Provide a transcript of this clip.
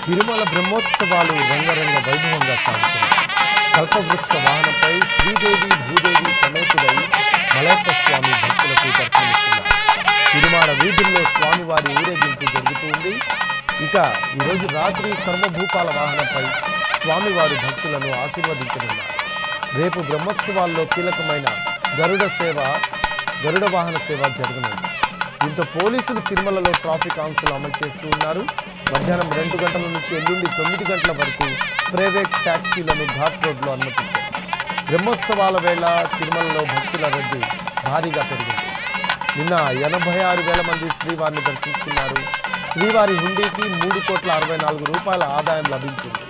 తిరుమల బ్రహ్మోత్సవాలు రంగరంగ వైభవంగా సాగుతున్నాయి. కల్పవృక్ష వాహనంపై శ్రీదేవి భూదేవి సమేతుడై మలయప్ప స్వామి భక్తులకు దర్శనమిస్తున్నారు. తిరుమల వీధుల్లో స్వామివారి ఊరేగింపు జరుగుతుంది. ఇక ఈరోజు రాత్రి సర్వభూపాల వాహనంపై స్వామివారి భక్తులను ఆశీర్వదించనున్నారు. రేపు బ్రహ్మోత్సవాల్లో కీలకమైన గరుడ వాహన సేవ జరగనుంది. దీంతో పోలీసులు తిరుమలలో ట్రాఫిక్ ఆంక్షలు అమలు చేస్తూ ఉన్నారు. మధ్యాహ్నం 2 గంటల నుంచి ఎల్లుండి 9 గంటల వరకు ప్రైవేట్ ట్యాక్సీలను ఘాట్ రోడ్లో అనుమతించారు. బ్రహ్మోత్సవాల వేళ తిరుమలలో భక్తుల రద్దీ భారీగా పెరిగింది. నిన్న 86,000 మంది శ్రీవారిని దర్శించుకున్నారు. శ్రీవారి హుండీకి 3,64,00,000 రూపాయల ఆదాయం లభించింది.